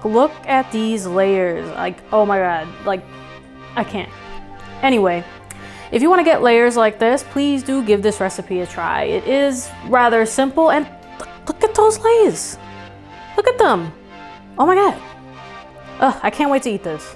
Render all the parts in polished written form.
look at these layers. Like, oh my God, like, I can't. Anyway, if you want to get layers like this, please do give this recipe a try. It is rather simple, and look at those layers. Look at them. Oh my God. Ugh, I can't wait to eat this.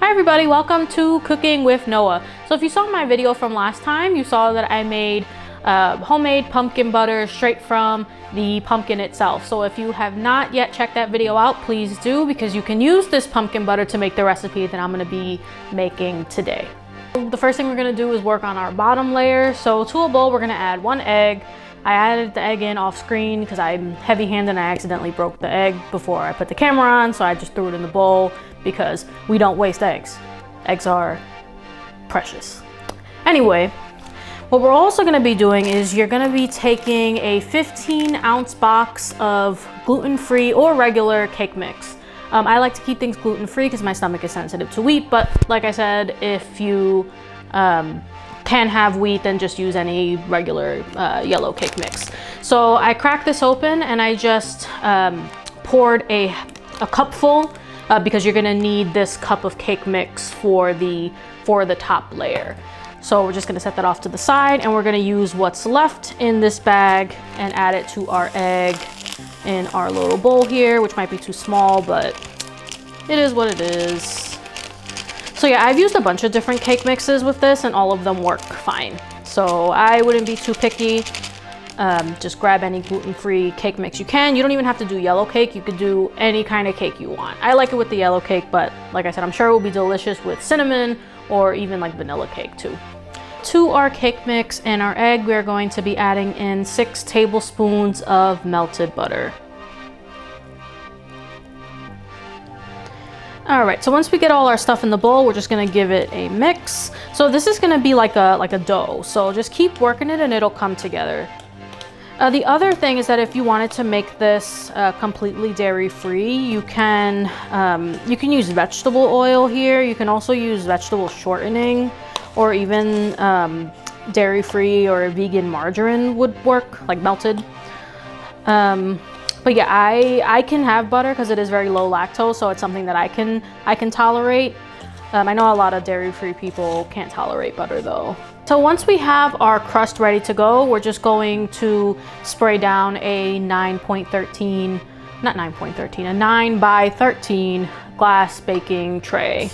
Hi everybody, welcome to Cooking with Noah. So if you saw my video from last time, you saw that I made homemade pumpkin butter straight from the pumpkin itself. So if you have not yet checked that video out, please do, because you can use this pumpkin butter to make the recipe that I'm gonna be making today. The first thing we're gonna do is work on our bottom layer. So to a bowl, we're gonna add 1 egg. I added the egg in off screen because I'm heavy-handed and I accidentally broke the egg before I put the camera on, so I just threw it in the bowl because we don't waste eggs. Eggs are precious. Anyway, what we're also gonna be doing is you're gonna be taking a 15-ounce box of gluten-free or regular cake mix. I like to keep things gluten-free because my stomach is sensitive to wheat, but like I said, if you can have wheat, then just use any regular yellow cake mix. So I cracked this open and I just poured a cupful because you're gonna need this cup of cake mix for the top layer. So we're just gonna set that off to the side, and we're gonna use what's left in this bag and add it to our egg in our little bowl here, which might be too small, but it is what it is. So yeah, I've used a bunch of different cake mixes with this and all of them work fine. So I wouldn't be too picky. Just grab any gluten-free cake mix you can. You don't even have to do yellow cake. You could do any kind of cake you want. I like it with the yellow cake, but like I said, I'm sure it will be delicious with cinnamon or even like vanilla cake too. To our cake mix and our egg, we're going to be adding in 6 tablespoons of melted butter. All right, so once we get all our stuff in the bowl, we're just gonna give it a mix. So this is gonna be like a dough. So just keep working it and it'll come together. The other thing is that if you wanted to make this completely dairy-free, you can use vegetable oil here. You can also use vegetable shortening, or even dairy-free or vegan margarine would work, like melted. But yeah, I can have butter because it is very low lactose, so it's something that I can tolerate. I know a lot of dairy-free people can't tolerate butter though. So once we have our crust ready to go, we're just going to spray down a 9.13, not 9.13, a 9 by 13 glass baking tray.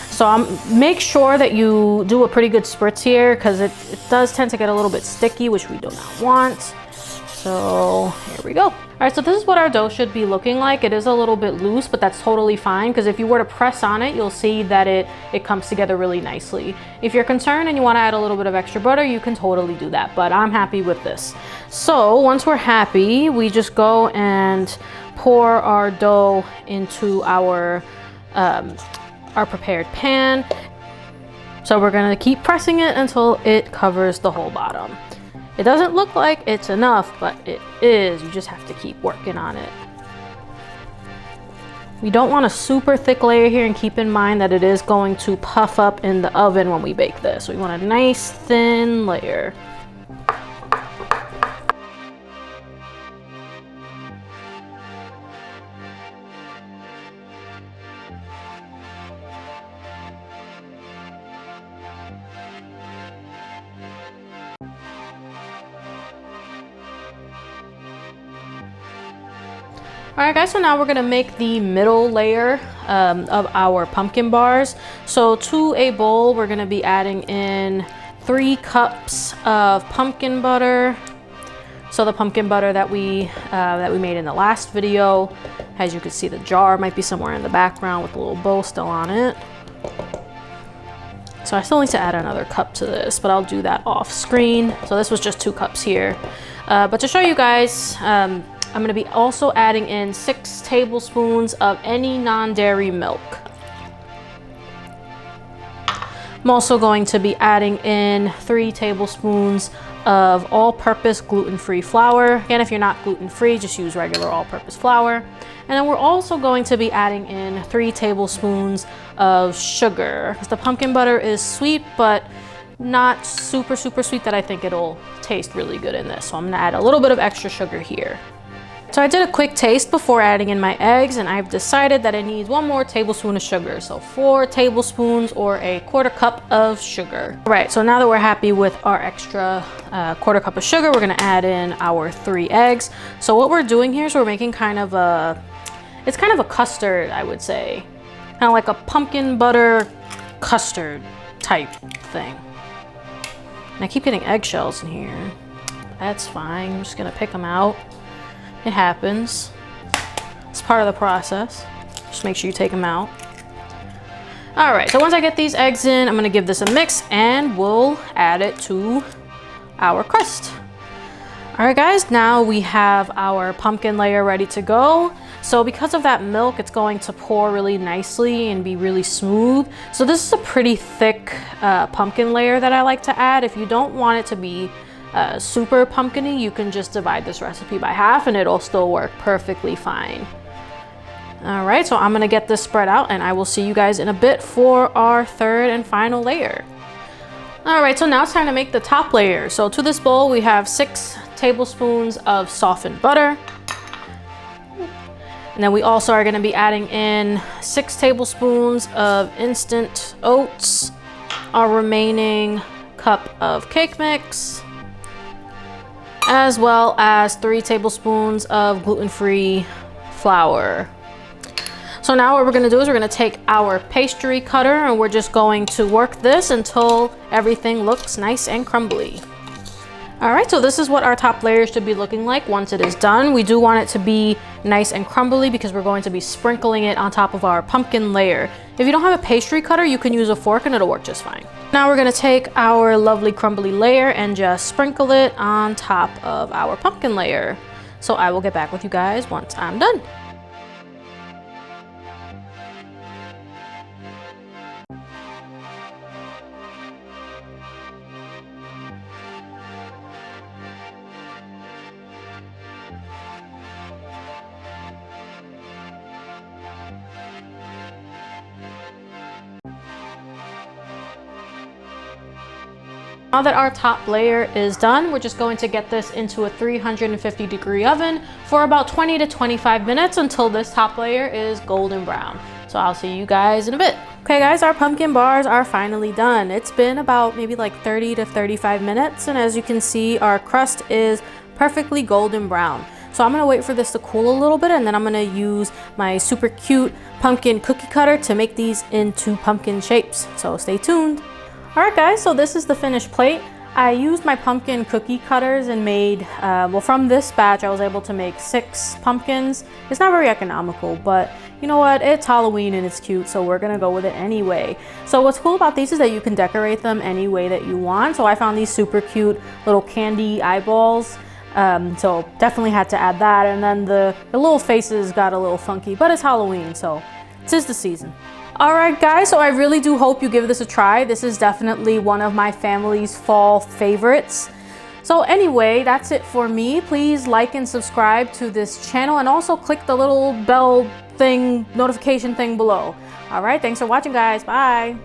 So make sure that you do a pretty good spritz here because it does tend to get a little bit sticky, which we do not want. So here we go. All right, so this is what our dough should be looking like. It is a little bit loose, but that's totally fine because if you were to press on it, you'll see that it comes together really nicely. If you're concerned and you want to add a little bit of extra butter, you can totally do that, but I'm happy with this. So once we're happy, we just go and pour our dough into our prepared pan. So we're gonna keep pressing it until it covers the whole bottom. It doesn't look like it's enough, but it is. You just have to keep working on it. We don't want a super thick layer here, and keep in mind that it is going to puff up in the oven when we bake this. So we want a nice thin layer. All right guys, so now we're gonna make the middle layer of our pumpkin bars. So to a bowl, we're gonna be adding in 3 cups of pumpkin butter. So the pumpkin butter that we made in the last video. As you can see, the jar might be somewhere in the background with a little bow still on it. So I still need to add another cup to this, but I'll do that off screen. So this was just 2 cups here. But to show you guys, I'm gonna be also adding in 6 tablespoons of any non-dairy milk. I'm also going to be adding in 3 tablespoons of all-purpose gluten-free flour. Again, if you're not gluten-free, just use regular all-purpose flour. And then we're also going to be adding in 3 tablespoons of sugar. The pumpkin butter is sweet, but not super sweet that I think it'll taste really good in this. So I'm gonna add a little bit of extra sugar here. So I did a quick taste before adding in my eggs, and I've decided that it needs 1 more tablespoon of sugar. So 4 tablespoons or a 1/4 cup of sugar. All right, so now that we're happy with our extra 1/4 cup of sugar, we're gonna add in our 3 eggs. So what we're doing here is we're making kind of a custard, I would say. Kind of like a pumpkin butter custard type thing. And I keep getting eggshells in here. That's fine, I'm just gonna pick them out. It happens. It's part of the process. Just make sure you take them out. All right, so once I get these eggs in, I'm gonna give this a mix and we'll add it to our crust. All right guys, now we have our pumpkin layer ready to go. So because of that milk, it's going to pour really nicely and be really smooth. So this is a pretty thick pumpkin layer that I like to add. If you don't want it to be super pumpkin-y, you can just divide this recipe by half and it'll still work perfectly fine. All right, so I'm gonna get this spread out and I will see you guys in a bit for our 3rd and final layer. All right, so now it's time to make the top layer. So to this bowl, we have 6 tablespoons of softened butter. And then we also are gonna be adding in 6 tablespoons of instant oats, our remaining cup of cake mix, as well as 3 tablespoons of gluten-free flour. So now what we're gonna do is we're gonna take our pastry cutter and we're just going to work this until everything looks nice and crumbly. All right, so this is what our top layer should be looking like once it is done. We do want it to be nice and crumbly because we're going to be sprinkling it on top of our pumpkin layer. If you don't have a pastry cutter, you can use a fork and it'll work just fine. Now we're gonna take our lovely crumbly layer and just sprinkle it on top of our pumpkin layer. So I will get back with you guys once I'm done. Now that our top layer is done, we're just going to get this into a 350-degree oven for about 20 to 25 minutes until this top layer is golden brown. So I'll see you guys in a bit. Okay guys, our pumpkin bars are finally done. It's been about maybe like 30 to 35 minutes, and as you can see, our crust is perfectly golden brown. So I'm gonna wait for this to cool a little bit, and then I'm gonna use my super cute pumpkin cookie cutter to make these into pumpkin shapes. So stay tuned. All right guys, so this is the finished plate. I used my pumpkin cookie cutters and made, well, from this batch I was able to make 6 pumpkins. It's not very economical, but you know what, it's Halloween and it's cute, so we're gonna go with it anyway. So what's cool about these is that you can decorate them any way that you want. So I found these super cute little candy eyeballs. So definitely had to add that, and then the little faces got a little funky, but it's Halloween, so 'tis the season. All right guys, so I really do hope you give this a try. This is definitely one of my family's fall favorites. So anyway, that's it for me. Please like and subscribe to this channel, and also click the little bell thing, notification thing below. All right, thanks for watching guys, bye.